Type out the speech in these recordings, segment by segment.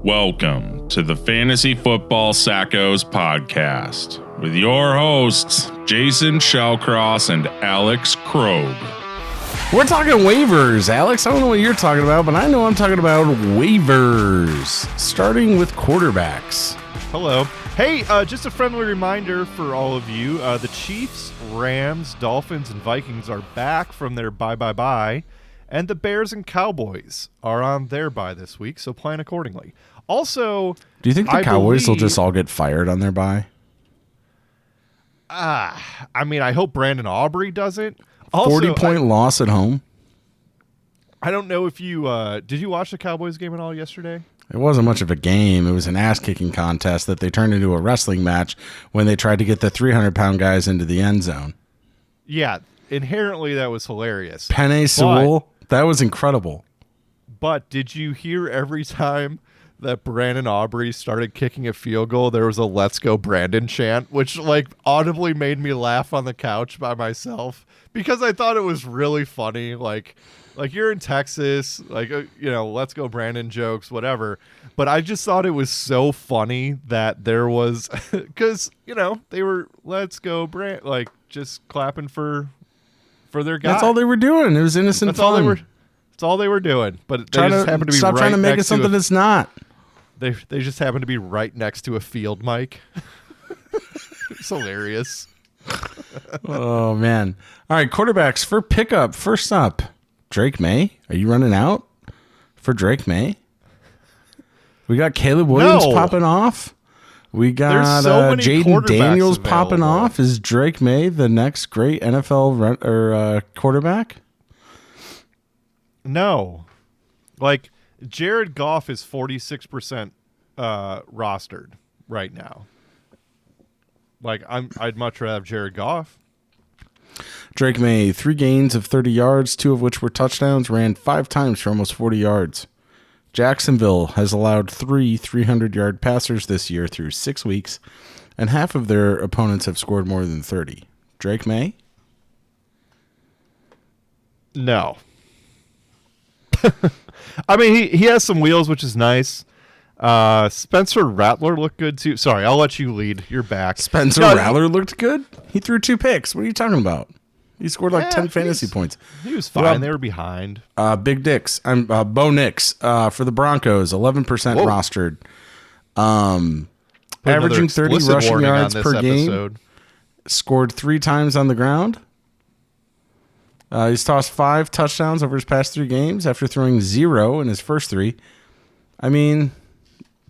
Welcome to the Fantasy Football Sackos podcast with your hosts, Jason Shellcross and Alex Krogh. We're talking waivers, Alex. I don't know what you're talking about, but I know I'm talking about waivers, starting with quarterbacks. Hello. Hey, just a friendly reminder for all of you, the Chiefs, Rams, Dolphins, and Vikings are back from their bye, and the Bears and Cowboys are on their bye this week, so plan accordingly. Also, do you think the Cowboys will just all get fired on their bye? I mean, I hope Brandon Aubrey doesn't. Also, 40-point loss at home. I don't know if you did you watch the Cowboys game at all yesterday? It wasn't much of a game. It was an ass-kicking contest that they turned into a wrestling match when they tried to get the 300-pound guys into the end zone. Yeah, inherently that was hilarious. Penei Sewell, that was incredible. But did you hear every time that Brandon Aubrey started kicking a field goal, there was a "Let's go Brandon" chant, which audibly made me laugh on the couch by myself because I thought it was really funny. Like you're in Texas, "Let's go Brandon" jokes, whatever. But I just thought it was so funny that there was, because they were "Let's go Brand," just clapping for their guy. That's all they were doing. It was innocent fun. That's all they were doing. But they just happened to be stop trying to make it something that's not. They just happened to be right next to a field mic. It's hilarious. Oh, man. All right, quarterbacks for pickup. First up, Drake May. Are you running out for Drake May? We got Caleb Williams popping off. We got Jaden Daniels popping off. Is Drake May the next great NFL quarterback? No. Jared Goff is 46% rostered right now. I'd much rather have Jared Goff. Drake May, 3 gains of 30 yards, 2 of which were touchdowns, ran 5 times for almost 40 yards. Jacksonville has allowed 3 300-yard passers this year through 6 weeks, and half of their opponents have scored more than 30. Drake May? No. I mean, he has some wheels, which is nice. Spencer Rattler looked good, too. Sorry, I'll let you lead. You're back. Spencer Rattler looked good? He threw 2 picks. What are you talking about? He scored 10 fantasy points. He was fine. They were behind. Big Dicks. Bo Nix for the Broncos, 11% rostered. Averaging 30 rushing yards per game. Scored 3 times on the ground. He's tossed 5 touchdowns over his past 3 games after throwing 0 in his first 3. I mean,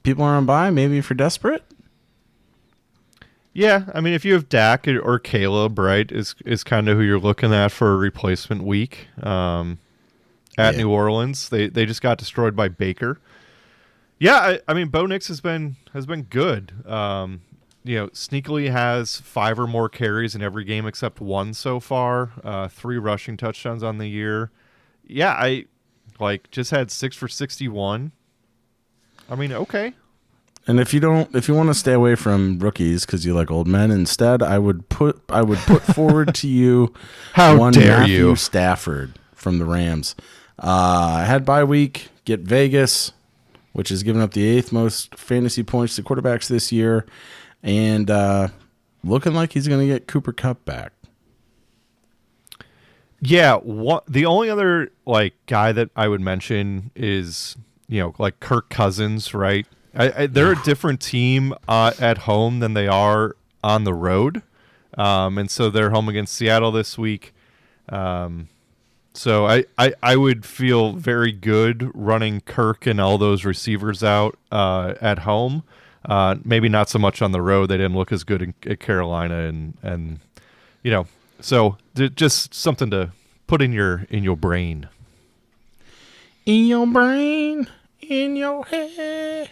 people are on bye. Maybe if you're desperate. Yeah, I mean, if you have Dak or Caleb, right, is kind of who you're looking at for a replacement week. At New Orleans, they just got destroyed by Baker. Yeah, I mean, Bo Nix has been good. Sneakily has 5 or more carries in every game except 1 so far. 3 rushing touchdowns on the year. Yeah, I just had 6 for 61. I mean, okay. And if you want to stay away from rookies because you like old men, instead, I would put forward to you Matthew Stafford from the Rams. Had bye week, get Vegas, which has given up the 8th most fantasy points to quarterbacks this year. And looking like he's going to get Cooper Kupp back. Yeah, the only other guy that I would mention is Kirk Cousins, right? They're a different team at home than they are on the road, and so they're home against Seattle this week. So I would feel very good running Kirk and all those receivers out at home. Maybe not so much on the road. They didn't look as good at Carolina, and so just something to put in your brain. In your brain, in your head.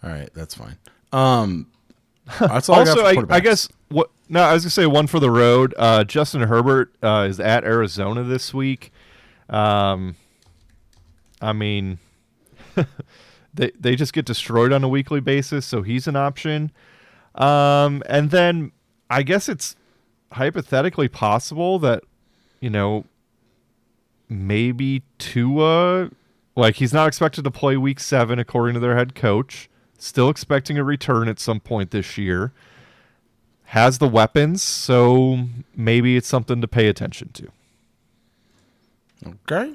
All right, that's fine. That's all also, I guess what? No, I was gonna say one for the road. Justin Herbert is at Arizona this week. I mean. They just get destroyed on a weekly basis, so he's an option. And then I guess it's hypothetically possible that, maybe Tua Like, he's not expected to play week 7, according to their head coach. Still expecting a return at some point this year. Has the weapons, so maybe it's something to pay attention to. Okay.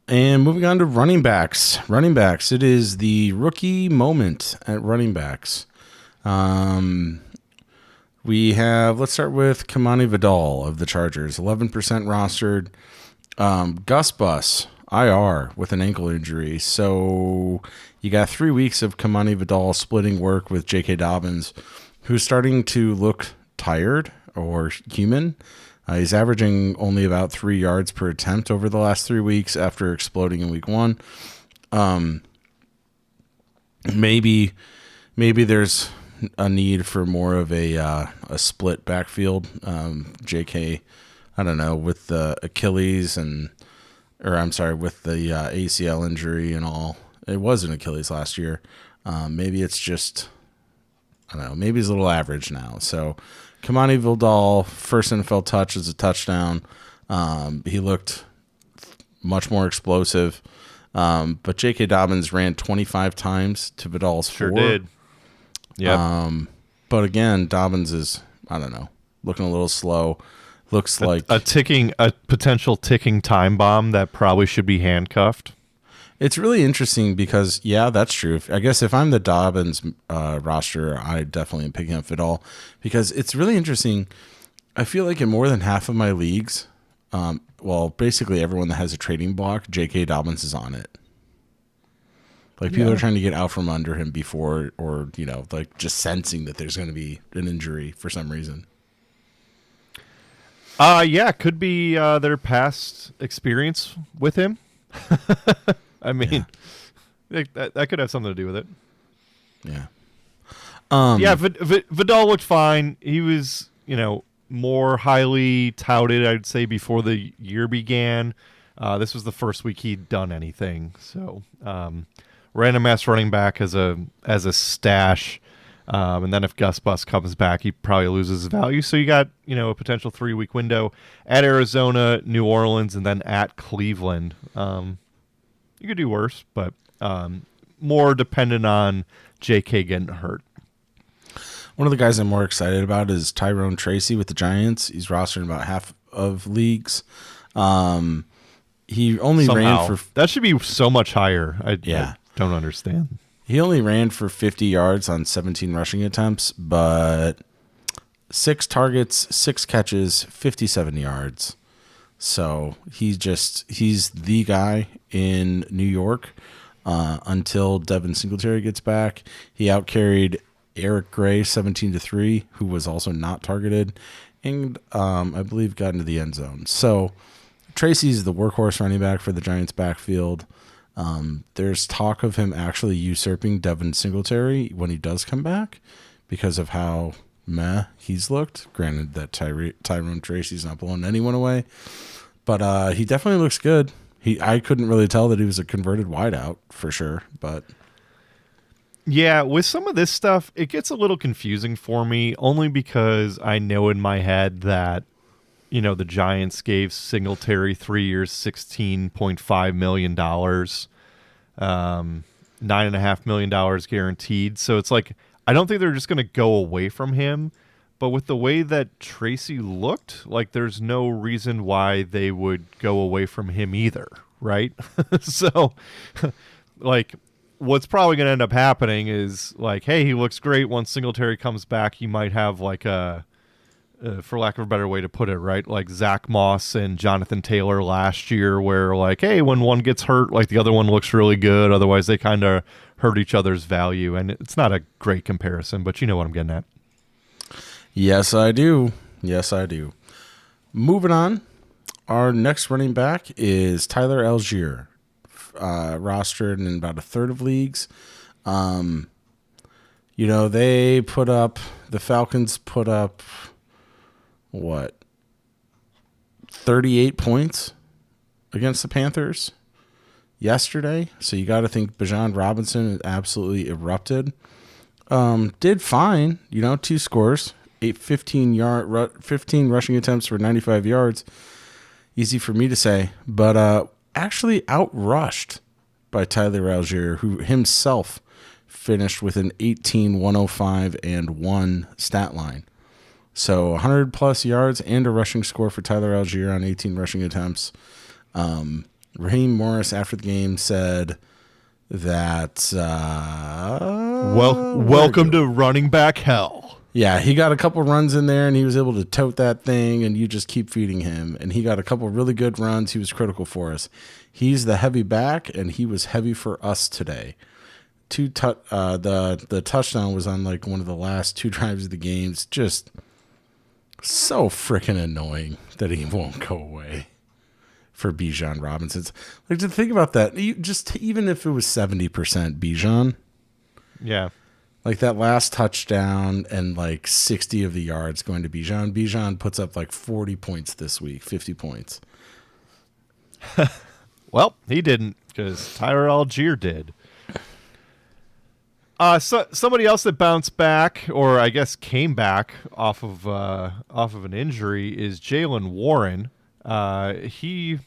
And moving on to running backs. Running backs. It is the rookie moment at running backs. We have, let's start with Kamani Vidal of the Chargers, 11% rostered. Gus Bus, IR, with an ankle injury. So you got 3 weeks of Kamani Vidal splitting work with J.K. Dobbins, who's starting to look tired or human. He's averaging only about 3 yards per attempt over the last 3 weeks after exploding in week 1. Maybe there's a need for more of a split backfield. J.K., I don't know, with the Achilles with the ACL injury and all. It was an Achilles last year. Maybe it's just, I don't know, maybe he's a little average now. So Kamani Vidal, first NFL touch is a touchdown. He looked much more explosive. But J.K. Dobbins ran 25 times to Vidal's 4. Sure did. Yeah. But again, Dobbins is, I don't know, looking a little slow. Looks like a potential ticking time bomb that probably should be handcuffed. It's really interesting because, yeah, that's true. I guess if I'm the Dobbins roster, I definitely am picking up Vidal because it's really interesting. I feel like in more than half of my leagues, basically everyone that has a trading block, J.K. Dobbins is on it. Like, people are trying to get out from under him before, or, like just sensing that there's going to be an injury for some reason. Could be their past experience with him. I mean, that could have something to do with it. Yeah. Vidal looked fine. He was, more highly touted, I'd say, before the year began. This was the first week he'd done anything. So, random ass running back as a stash. And then if Gus Bus comes back, he probably loses value. So you got, a potential 3-week window at Arizona, New Orleans, and then at Cleveland. You could do worse, but more dependent on JK getting hurt. One of the guys I'm more excited about is Tyrone Tracy with the Giants. He's rostered in about half of leagues. He only ran for... That should be so much higher. I don't understand. He only ran for 50 yards on 17 rushing attempts, but 6 targets, 6 catches, 57 yards. So he's the guy in New York until Devin Singletary gets back. He outcarried Eric Gray 17-3, who was also not targeted, and I believe got into the end zone. So Tracy's the workhorse running back for the Giants' backfield. There's talk of him actually usurping Devin Singletary when he does come back because of how he's looked. Granted that Tyrone Tracy's not blowing anyone away, but he definitely looks good. I couldn't really tell that he was a converted wideout for sure, but yeah, with some of this stuff, it gets a little confusing for me only because I know in my head that the Giants gave Singletary 3 years, $16.5 million, $9.5 million guaranteed. So it's like, I don't think they're just going to go away from him. But with the way that Tracy looked, like there's no reason why they would go away from him either, right? So, like, what's probably going to end up happening is like, hey, he looks great. Once Singletary comes back, he might have like a, for lack of a better way to put it, right? Like Zach Moss and Jonathan Taylor last year, where like, hey, when one gets hurt, like the other one looks really good. Otherwise, they kind of hurt each other's value. And it's not a great comparison, but you know what I'm getting at. Yes, I do. Moving on, our next running back is Tyler Algier, rostered in about a third of leagues. The Falcons put up, 38 points against the Panthers yesterday. So you got to think Bijan Robinson absolutely erupted. Did fine, 2 scores. 15 rushing attempts for 95 yards. Easy for me to say, but actually outrushed by Tyler Algier, who himself finished with an 18, 105, and 1 stat line. So 100 plus yards and a rushing score for Tyler Algier on 18 rushing attempts. Raheem Morris after the game said that welcome to running back hell. Yeah, he got a couple runs in there and he was able to tote that thing, and you just keep feeding him. And he got a couple really good runs. He was critical for us. He's the heavy back, and he was heavy for us today. The touchdown was on like one of the last 2 drives of the game. It's just so freaking annoying that he won't go away for Bijan Robinson. Like, to think about that, even if it was 70% Bijan. Yeah. Like that last touchdown and like 60 of the yards going to Bijan. Bijan puts up like 40 points this week, 50 points. Well, he didn't, because Tyler Algier did. Somebody else that bounced back, or I guess came back off of an injury, is Jaylen Warren. He,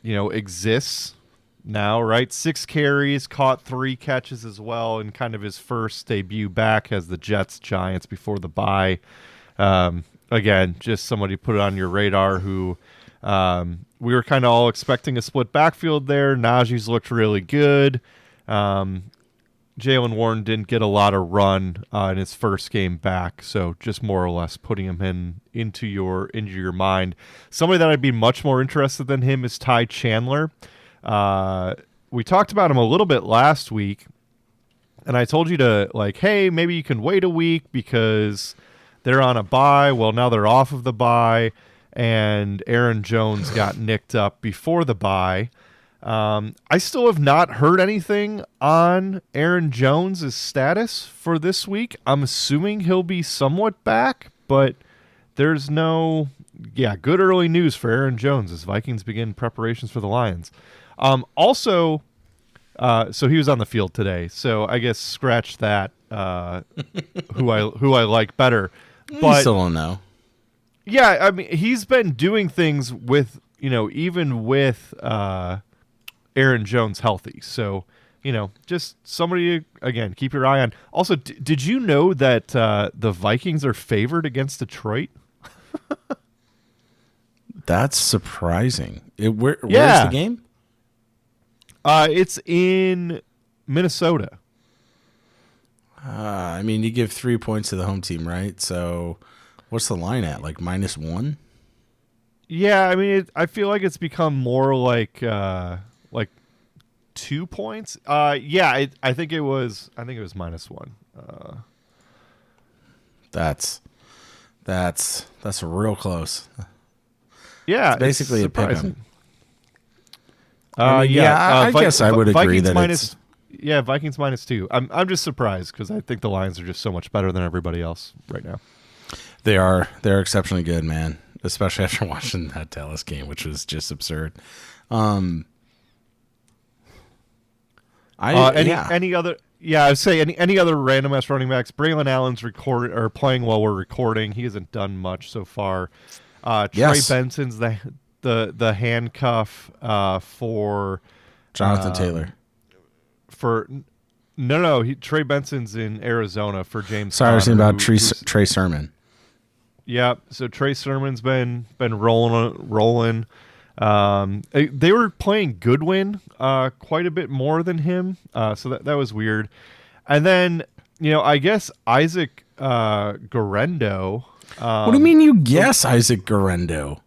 exists now, right? 6 carries, caught 3 catches as well, in kind of his first debut back as the Jets-Giants before the bye. Again, just somebody put it on your radar who we were kind of all expecting a split backfield there. Najee's looked really good. Jaylen Warren didn't get a lot of run in his first game back, so just more or less putting him into your mind. Somebody that I'd be much more interested than him is Ty Chandler. We talked about him a little bit last week, and I told you to, hey, maybe you can wait a week because they're on a bye. Well, now they're off of the bye, and Aaron Jones got nicked up before the bye. I still have not heard anything on Aaron Jones' status for this week. I'm assuming he'll be somewhat back, but there's no good early news for Aaron Jones as Vikings begin preparations for the Lions. So he was on the field today, so I guess scratch that, who I like better. But you still don't know. Yeah, I mean, he's been doing things with, even with Aaron Jones healthy. So, just somebody, again, keep your eye on. Also, did you know that the Vikings are favored against Detroit? That's surprising. Where's the game? It's in Minnesota. You give 3 points to the home team, right? So what's the line at? Like -1? Yeah, I mean, I feel like it's become more like 2 points. I think it was -1. That's real close. Yeah, it's basically a pick 'em. I guess I would agree that Vikings -2. I'm just surprised because I think the Lions are just so much better than everybody else right now. They're exceptionally good, man. Especially after watching that Dallas game, which was just absurd. Any other? Yeah, I'd say any other random ass running backs. Braylon Allen's playing while we're recording. He hasn't done much so far. Trey Benson's the handcuff for Jonathan Taylor. Trey Benson's in Arizona for James. Sorry, I was thinking about Trey Sermon. Yeah, so Trey Sermon's been rolling. They were playing Goodwin quite a bit more than him, so that was weird. And then I guess Isaac Guerendo. What do you mean you guess Isaac Guerendo?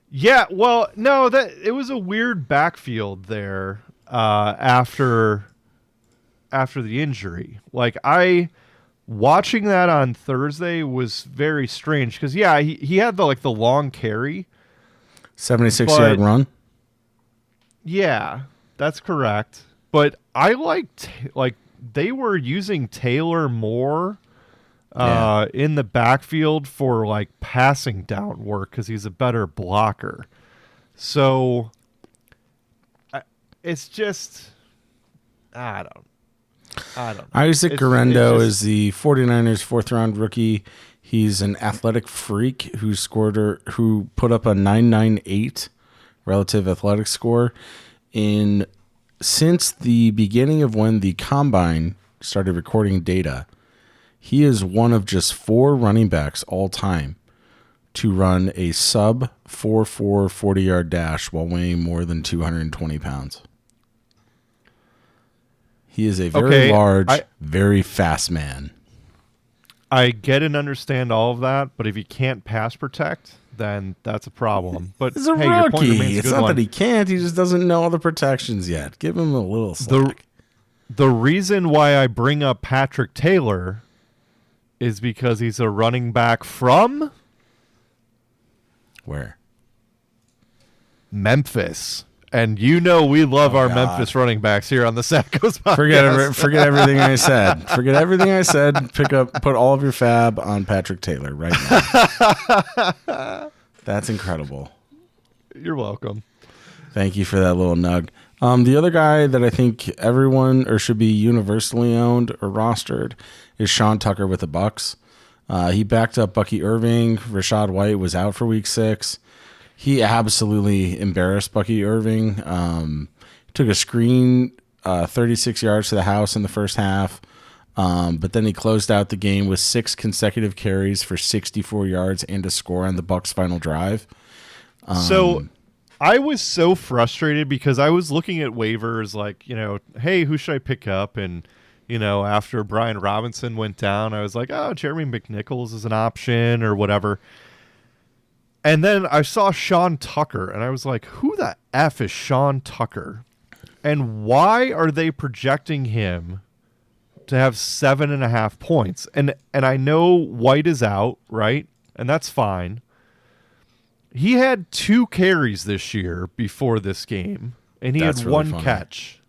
Yeah, well, no, it was a weird backfield there after the injury. Watching that on Thursday was very strange because he had the long carry, 76-yard run. Yeah, that's correct. But I liked they were using Taylor more in the backfield for passing down work because he's a better blocker. So it's just I don't know. Isaac Guerendo is the 49ers 4th-round rookie. He's an athletic freak who put up a 9.98 relative athletic score. Since the beginning of when the Combine started recording data, he is one of just 4 running backs all time to run a sub 4.4 40-yard dash while weighing more than 220 pounds. He is a very large, very fast man. I get and understand all of that, but if he can't pass protect, then that's a problem. But he's a rookie. It's not that he can't. He just doesn't know all the protections yet. Give him a little slack. The reason why I bring up Patrick Taylor is because he's a running back from... Where? Memphis. And we love our Memphis running backs here on the Sackos podcast. Forget everything I said. Forget everything I said. Put all of your fab on Patrick Taylor right now. That's incredible. You're welcome. Thank you for that little nug. The other guy that I think everyone or should be universally owned or rostered is Sean Tucker with the Bucks. He backed up Bucky Irving. Rashad White was out for week 6. He absolutely embarrassed Bucky Irving. Took a screen 36 yards to the house in the first half. But then he closed out the game with 6 consecutive carries for 64 yards and a score on the Bucs' final drive. So I was so frustrated because I was looking at waivers like, hey, who should I pick up? And, after Brian Robinson went down, I was like, oh, Jeremy McNichols is an option or whatever. And then I saw Sean Tucker, and I was like, who the F is Sean Tucker? And why are they projecting him to have 7.5 points? And I know White is out, right? And that's fine. He had 2 carries this year before this game, and he had really 1 catch.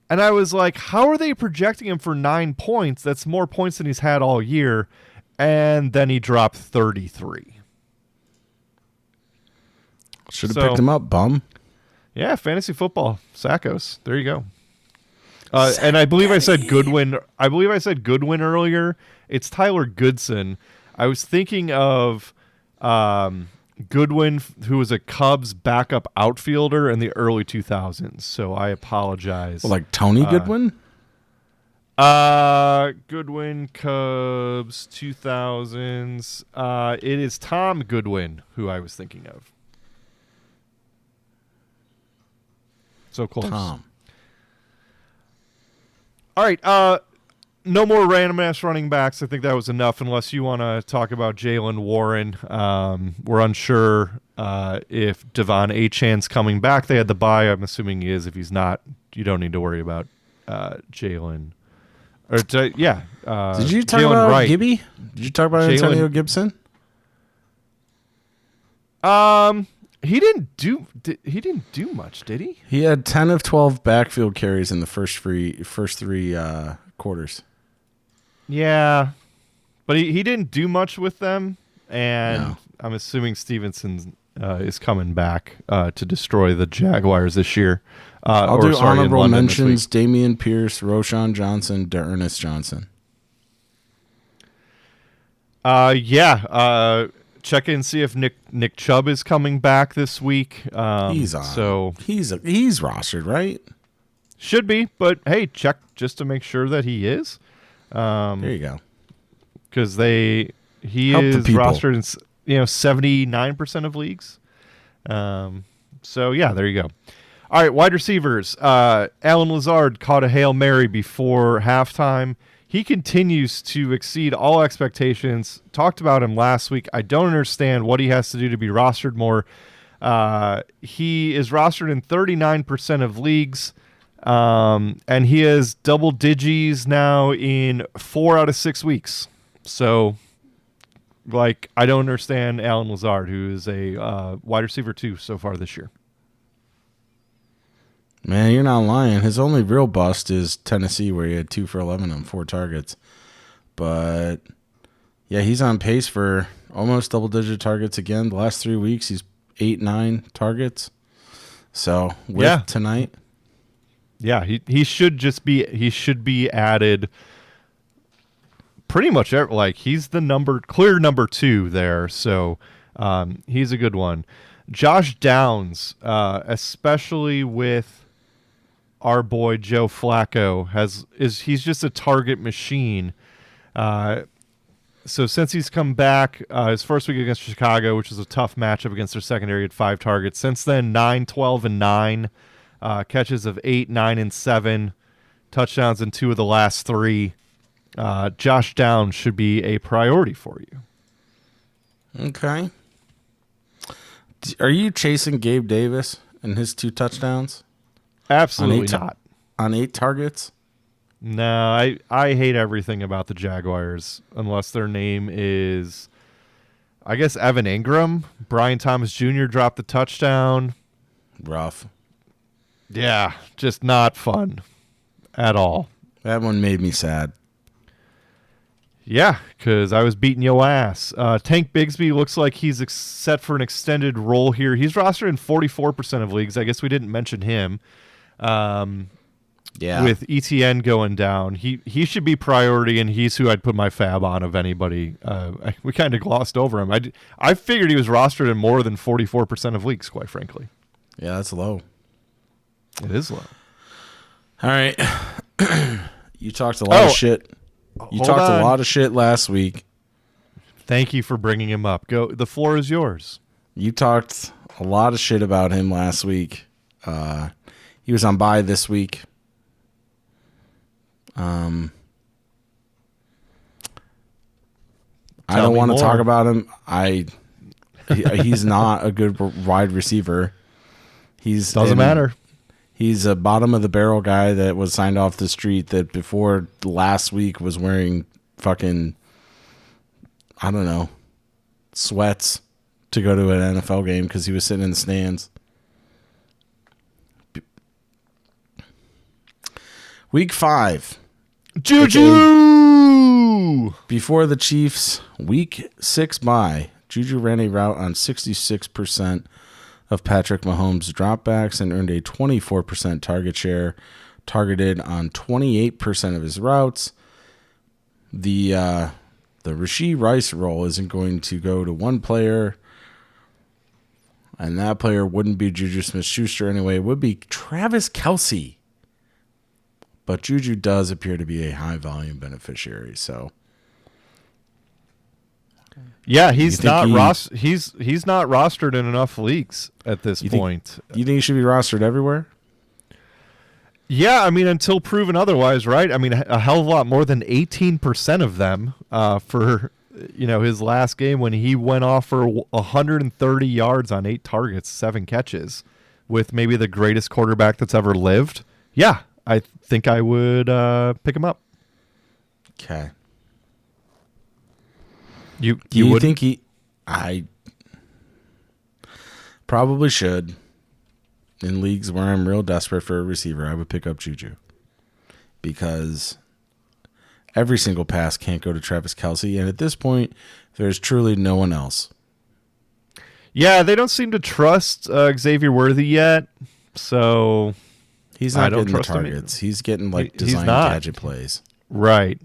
And I was like, how are they projecting him for 9 points? That's more points than he's had all year. And then he dropped 33. Should have picked him up, bum. Yeah, Fantasy Football Sackos. There you go. And I believe I said Goodwin. I believe I said Goodwin earlier. It's Tyler Goodson. I was thinking of Goodwin, who was a Cubs backup outfielder in the early 2000s. So I apologize. Well, like Tony Goodwin? Goodwin, Cubs, 2000s. It is Tom Goodwin who I was thinking of. So close. Tom. All right. No more random ass running backs. I think that was enough. Unless you want to talk about Jaylen Warren. We're unsure if Devon Achan's coming back. They had the bye. I'm assuming he is. If he's not, you don't need to worry about Jalen. Did you talk about Wright. Gibby? Did you talk about Antonio Gibson? He didn't do much, did he? He had 10 of 12 backfield carries in the first three quarters. Yeah, but he didn't do much with them, and I'm assuming Stevenson is coming back to destroy the Jaguars this year. I'll do honorable mentions: Damian Pierce, Roshan Johnson, D'Ernest Johnson. Check in, see if Nick Chubb is coming back this week. He's on. So he's rostered, right? Should be, but hey, check just to make sure that he is. There you go. Because he is rostered in 79% of leagues. So yeah, there you go. All right, wide receivers. Alan Lazard caught a Hail Mary before halftime. He continues to exceed all expectations. Talked about him last week. I don't understand what he has to do to be rostered more. He is rostered in 39% of leagues, and he has double digits now in 4 out of 6 weeks. So, I don't understand Alan Lazard, who is a wide receiver 2 so far this year. Man, you're not lying. His only real bust is Tennessee, where he had 2 for 11 on 4 targets. But, yeah, he's on pace for almost double-digit targets again. The last 3 weeks, he's 8-9 targets. So, tonight. Yeah, he should be added pretty much, he's the clear number 2 there. So, he's a good one. Josh Downs, especially with our boy Joe Flacco, he's just a target machine. So since he's come back, his first week against Chicago, which was a tough matchup against their secondary, at 5 targets. Since then, 9, 12, and 9. Catches of 8, 9, and 7. Touchdowns in 2 of the last 3. Josh Downs should be a priority for you. Okay. Are you chasing Gabe Davis and his 2 touchdowns? Absolutely not. On 8 targets? No, I hate everything about the Jaguars unless their name is, I guess, Evan Ingram. Brian Thomas Jr. dropped the touchdown. Rough. Yeah, just not fun at all. That one made me sad. Yeah, because I was beating your ass. Tank Bigsby looks like he's set for an extended role here. He's rostered in 44% of leagues. I guess we didn't mention him. Yeah. With ETN going down, he should be priority, and he's who I'd put my fab on of anybody. We kind of glossed over him. I figured he was rostered in more than 44% of leagues, quite frankly. Yeah, that's low. It is low. All right. You talked a lot of shit. You talked a lot of shit last week. Thank you for bringing him up. Go. The floor is yours. You talked a lot of shit about him last week. He was on bye this week. I don't want to talk about him. He's not a good wide receiver. Doesn't matter. He's a bottom of the barrel guy that was signed off the street that before last week was wearing fucking, I don't know, sweats to go to an NFL game because he was sitting in the stands. Week 5. JuJu! Before the Chiefs' Week 6 bye, JuJu ran a route on 66% of Patrick Mahomes' dropbacks and earned a 24% target share, targeted on 28% of his routes. The Rashee Rice role isn't going to go to one player, and that player wouldn't be JuJu Smith-Schuster anyway. It would be Travis Kelce. But JuJu does appear to be a high-volume beneficiary, so... Yeah, he's not rostered in enough leagues at this point. You think he should be rostered everywhere? Yeah, I mean, until proven otherwise, right? I mean, a hell of a lot more than 18% of them for his last game when he went off for 130 yards on 8 targets, 7 catches, with maybe the greatest quarterback that's ever lived. Yeah, I think I would pick him up. Okay. You think I probably should. In leagues where I'm real desperate for a receiver, I would pick up JuJu. Because every single pass can't go to Travis Kelce, and at this point, there's truly no one else. Yeah, they don't seem to trust Xavier Worthy yet, so he's not getting the targets. He's getting design gadget plays. Right.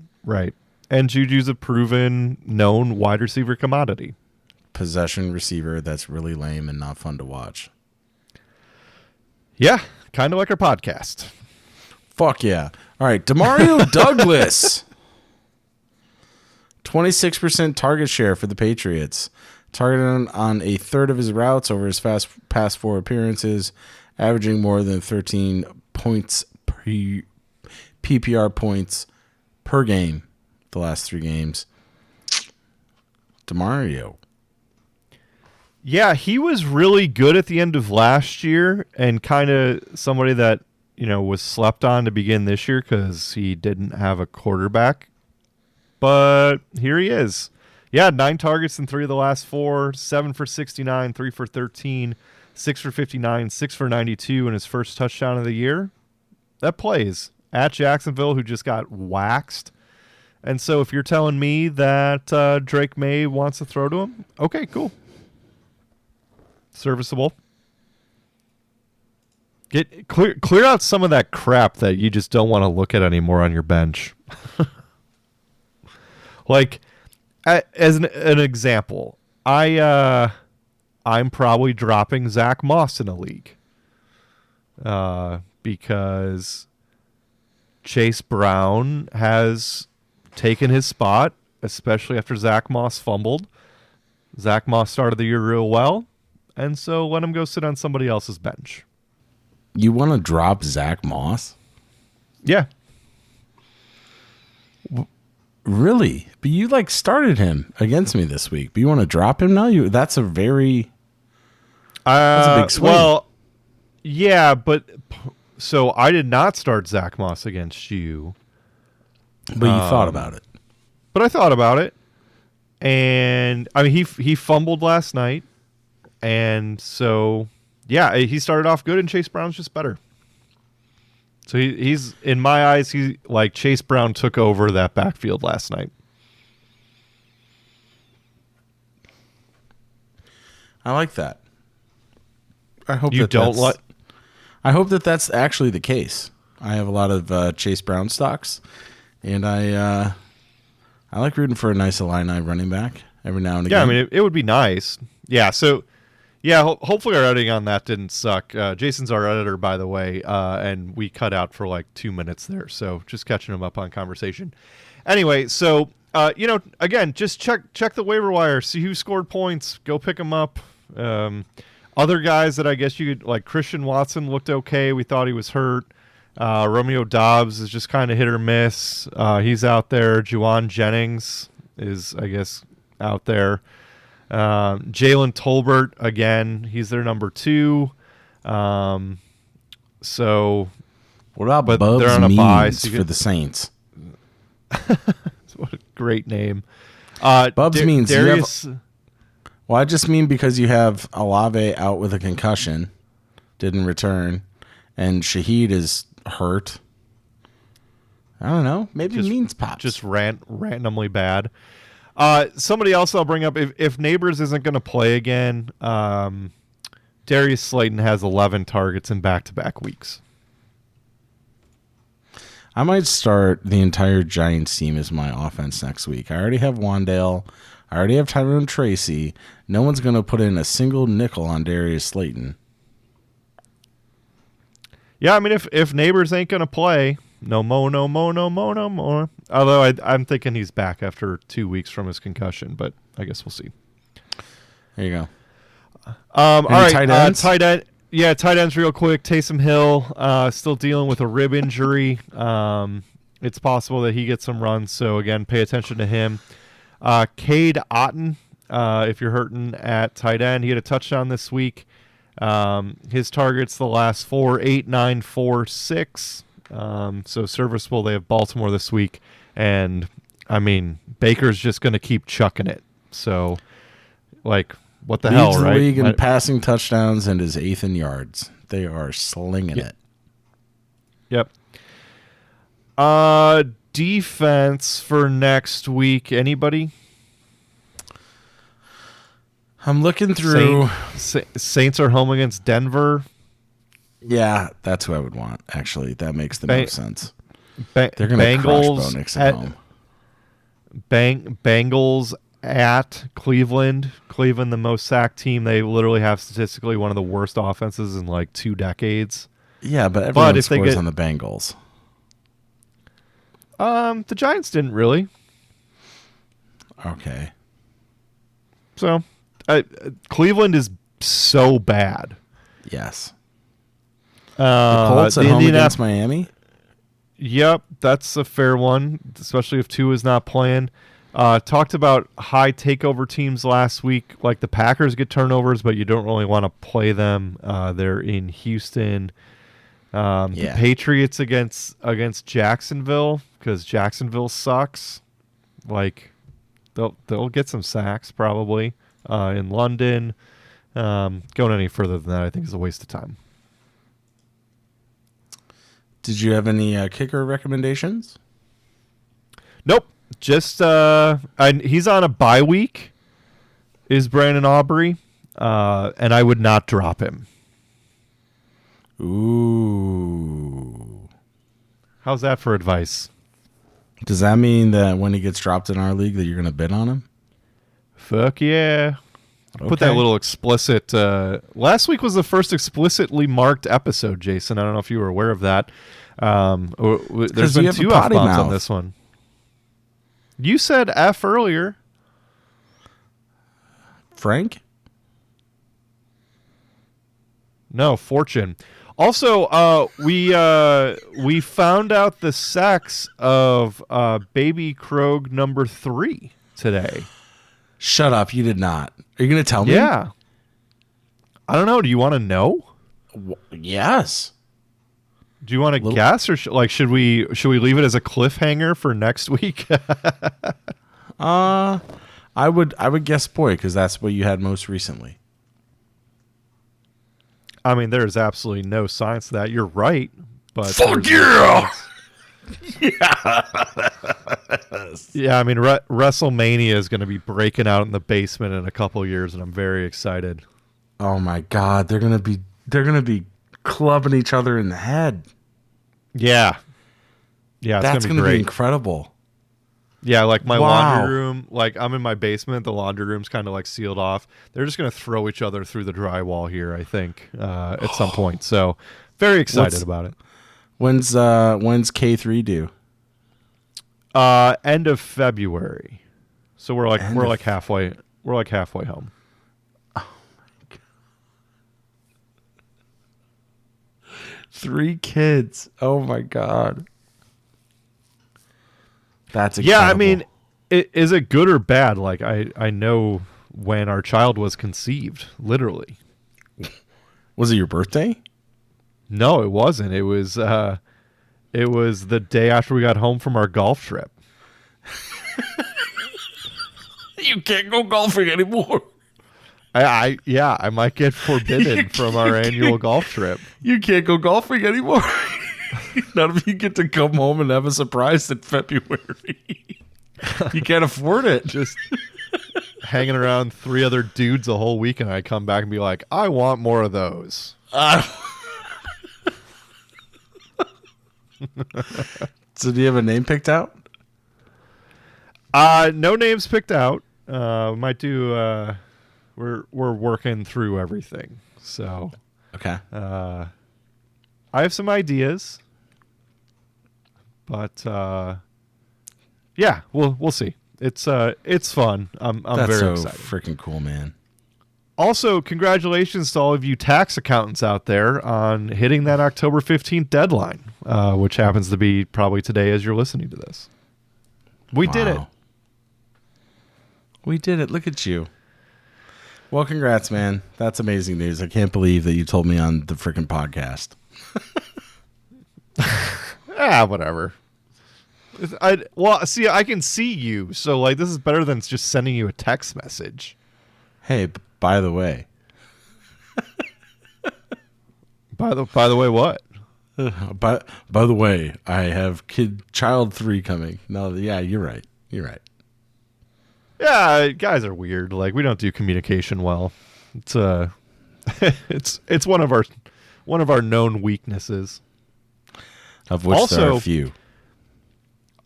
And JuJu's a proven, known wide receiver commodity. Possession receiver that's really lame and not fun to watch. Yeah, kind of like our podcast. Fuck yeah. All right, Demario Douglas. 26% target share for the Patriots. Targeted on a third of his routes over his past 4 appearances, averaging more than 13 points PPR points per game the last 3 games. Demario. Yeah, he was really good at the end of last year and kind of somebody that, was slept on to begin this year because he didn't have a quarterback. But here he is. Yeah, 9 targets in 3 of the last 4, 7 for 69, 3 for 13, 6 for 59, 6 for 92 in his first touchdown of the year. That plays at Jacksonville, who just got waxed. And so if you're telling me that Drake May wants to throw to him, okay, cool. Serviceable. Get clear out some of that crap that you just don't want to look at anymore on your bench. Like, as an example, I I'm probably dropping Zach Moss in a league. Because Chase Brown has taken his spot, especially after Zach Moss fumbled. Zach Moss started the year real well, and so let him go sit on somebody else's bench. You want to drop Zach Moss? Yeah. Really? But you started him against me this week. But you want to drop him now? That's a very that's a big swing. Well, yeah, but so I did not start Zach Moss against you. But you thought about it. But I thought about it. And I mean he fumbled last night. And so yeah, he started off good and Chase Brown's just better. So he's in my eyes, Chase Brown took over that backfield last night. I like that. I hope you don't like. I hope that that's actually the case. I have a lot of Chase Brown stocks, and I like rooting for a nice Illini running back every now and again. Yeah, I mean it would be nice. Yeah, so yeah, hopefully our editing on that didn't suck. Jason's our editor, by the way, and we cut out for 2 minutes there, so just catching him up on conversation. Anyway, so again, just check the waiver wire, see who scored points, go pick them up. Other guys that I guess you could, like Christian Watson looked okay. We thought he was hurt. Romeo Dobbs is just kind of hit or miss. He's out there. Juwan Jennings is, I guess, out there. Jalen Tolbert, again, he's their number 2. So what about Bubs they're on a bye for the Saints? What a great name. Bubs means Darius. Well, I just mean because you have Olave out with a concussion, didn't return, and Shaheed is hurt. I don't know. Maybe it means pops. Just randomly bad. Somebody else I'll bring up, if Neighbors isn't going to play again, Darius Slayton has 11 targets in back-to-back weeks. I might start the entire Giants team as my offense next week. I already have Wandale. I already have Tyrone Tracy. No one's going to put in a single nickel on Darius Slayton. Yeah, I mean, if Neighbors ain't going to play, no more. Although I'm thinking he's back after 2 weeks from his concussion, but I guess we'll see. There you go. All right, tight ends? Tight end. Yeah, tight ends real quick. Taysom Hill still dealing with a rib injury. It's possible that he gets some runs, so again, pay attention to him. Cade Otton, if you're hurting at tight end, he had a touchdown this week. His targets the last 4, 8, 9, 4, 6. So serviceable. They have Baltimore this week, and I mean Baker's just going to keep chucking it. So, what the hell, right? League in passing touchdowns and is 8th in yards. They are slinging it. Yep. Defense for next week. Anybody? I'm looking through. Saints are home against Denver. Yeah, that's who I would want. Actually, that makes the most sense. They're going to crush Bo Nix at home. Bengals at Cleveland. Cleveland, the most sacked team. They literally have statistically one of the worst offenses in 2 decades. Yeah, but everyone scores on the Bengals. The Giants didn't really. Okay. So, Cleveland is so bad. Yes. The Colts at home against Miami? Yep, that's a fair one, especially if Tua is not playing. Talked about high takeover teams last week. Like the Packers get turnovers, but you don't really want to play them. They're in Houston. The Patriots against Jacksonville, because Jacksonville sucks. They'll get some sacks probably in London. Going any further than that, I think, is a waste of time. Did you have any kicker recommendations? Nope. Just he's on a bye week. Is Brandon Aubrey, and I would not drop him. Ooh. How's that for advice? Does that mean that when he gets dropped in our league that you're going to bid on him? Fuck yeah. Put that little explicit. Last week was the first explicitly marked episode, Jason. I don't know if you were aware of that. There's been 2 F-bombs on this one. You said F earlier. Frank? No, Fortune. Also, we found out the sex of baby Krog number 3 today. Shut up! You did not. Are you going to tell me? Yeah. I don't know. Do you want to know? Yes. Do you want to guess, or should we leave it as a cliffhanger for next week? I would guess boy, because that's what you had most recently. I mean, there's absolutely no science to that. You're right, but fuck yeah. Yeah, I mean, WrestleMania is going to be breaking out in the basement in a couple years, and I'm very excited. Oh my god, they're gonna be clubbing each other in the head. Yeah, that's gonna be incredible. Yeah, like my laundry room, like I'm in my basement. The laundry room's kind of like sealed off. They're just gonna throw each other through the drywall here, I think, at some point. So, very excited about it. When's K3 due? End of February. So we're like halfway home. Oh my god. 3 kids. Oh my god. That's incredible. Yeah, I mean, is it good or bad? Like I know when our child was conceived, literally. Was it your birthday? No, it wasn't. It was the day after we got home from our golf trip. You can't go golfing anymore. I might get forbidden from our annual golf trip. You can't go golfing anymore. None of you get to come home and have a surprise in February. You can't afford it. Just hanging around 3 other dudes a whole week, and I come back and be like, I want more of those. So do you have a name picked out? No names picked out. Might do. We're working through everything. So okay. I have some ideas, but yeah, we'll see. It's fun. I'm very excited. Freaking cool, man. Also, congratulations to all of you tax accountants out there on hitting that October 15th deadline, which happens to be probably today as you're listening to this. We did it. We did it. Look at you. Well, congrats, man. That's amazing news. I can't believe that you told me on the freaking podcast. Whatever. I can see you, so like this is better than just sending you a text message. Hey, by the way. By the way, what? By the way, I have child 3 coming. No, yeah, you're right. You're right. Yeah, guys are weird. Like we don't do communication well. It's it's one of our known weaknesses. Of which there are a few.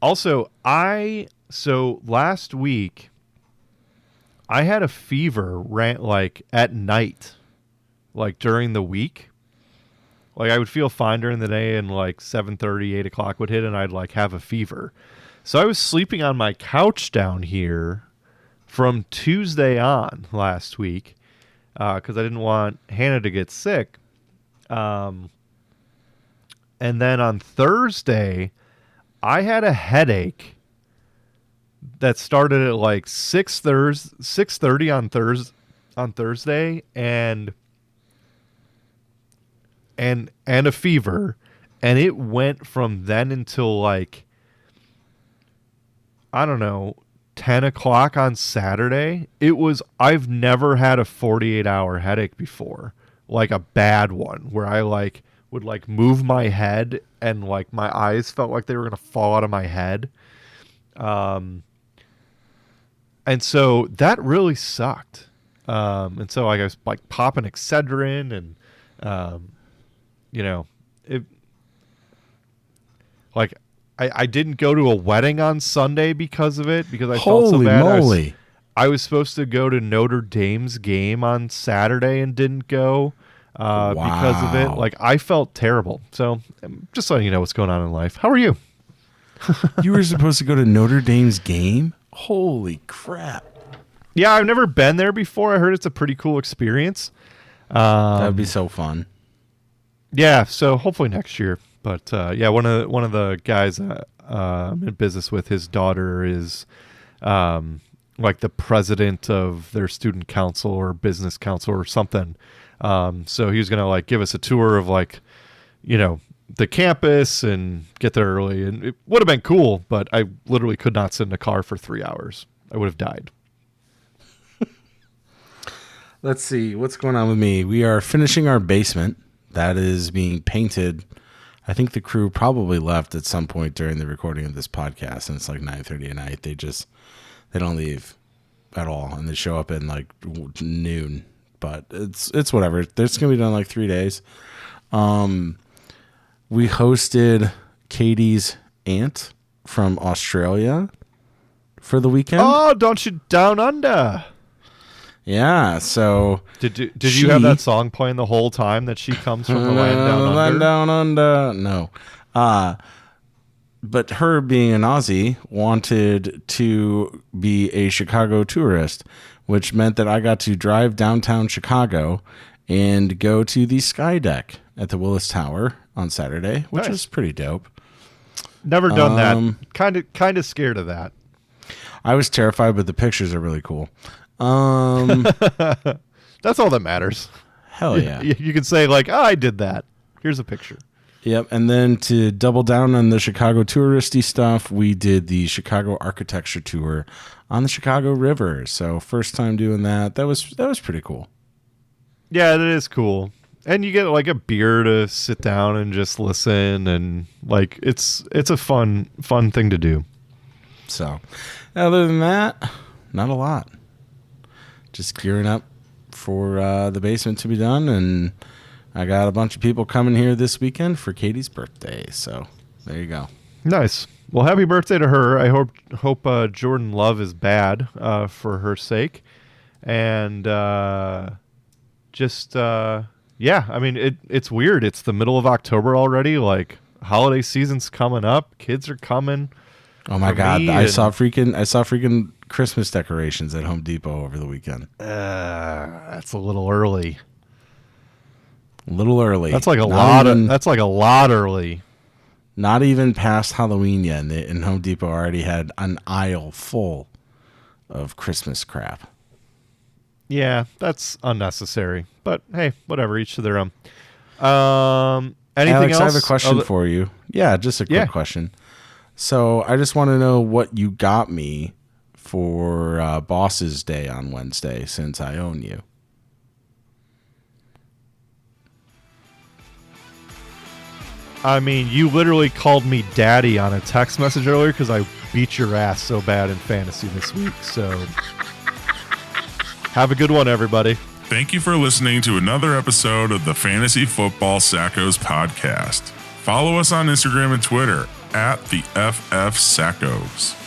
Also, last week I had a fever like at night, like during the week. Like I would feel fine during the day, and like 7:30, 8 o'clock would hit, and I'd like have a fever. So I was sleeping on my couch down here from Tuesday on last week because I didn't want Hannah to get sick. And then on Thursday, I had a headache that started at like 6:30 on Thursday, and a fever, and it went from then until like, I don't know, 10 o'clock on Saturday. I've never had a 48-hour headache before, like a bad one where I like would like move my head and like my eyes felt like they were going to fall out of my head. And so that really sucked. And so I was like popping Excedrin and, it like I didn't go to a wedding on Sunday because of it, because I felt so bad. Holy moly. I was supposed to go to Notre Dame's game on Saturday and didn't go because of it. Like, I felt terrible. So just letting you know what's going on in life. How are you? You were supposed to go to Notre Dame's game? Holy crap. Yeah, I've never been there before. I heard it's a pretty cool experience. That would be so fun. Yeah, so hopefully next year. But yeah, one of the guys I'm in business with, his daughter is like the president of their student council or business council or something. So he was gonna like give us a tour of like, you know, the campus and get there early, and it would have been cool, but I literally could not sit in a car for 3 hours. I would have died. Let's see what's going on with me. We are finishing our basement. That is being painted. I think the crew probably left at some point during the recording of this podcast, and it's like 9:30 at night. They don't leave at all, and they show up in like noon. But it's whatever. It's gonna be done in like 3 days. We hosted Katie's aunt from Australia for the weekend. Oh, don't you down under? Yeah, so did you have that song playing the whole time that she comes from the land down under? No. But her being an Aussie wanted to be a Chicago tourist, which meant that I got to drive downtown Chicago and go to the Sky Deck at the Willis Tower on Saturday, which is pretty dope. Never done that. Kind of scared of that. I was terrified, but the pictures are really cool. That's all that matters. Hell yeah. You can say like, oh, I did that. Here's a picture. Yep. And then to double down on the Chicago touristy stuff, we did the Chicago architecture tour on the Chicago River. So first time doing that. That was pretty cool. Yeah, it is cool. And you get like a beer to sit down and just listen, and like it's a fun thing to do. So other than that, not a lot. Just gearing up for the basement to be done, and I got a bunch of people coming here this weekend for Katie's birthday. So there you go. Nice. Well, happy birthday to her. I hope Jordan Love is bad for her sake, and yeah. I mean, it's weird. It's the middle of October already. Like, holiday season's coming up. Kids are coming. Oh my God! I saw freaking Christmas decorations at Home Depot over the weekend. That's a little early. That's like a lot early. Not even past Halloween yet, and Home Depot already had an aisle full of Christmas crap. Yeah, that's unnecessary. But hey, whatever. Each to their own. Anything Alex, else? I have a question for you. Yeah, just a quick question. So I just want to know what you got me for Boss's Day on Wednesday, since I own you. I mean, you literally called me daddy on a text message earlier because I beat your ass so bad in fantasy this week. So have a good one, everybody. Thank you for listening to another episode of the Fantasy Football Sackos podcast. Follow us on Instagram and Twitter @the FF Sackos.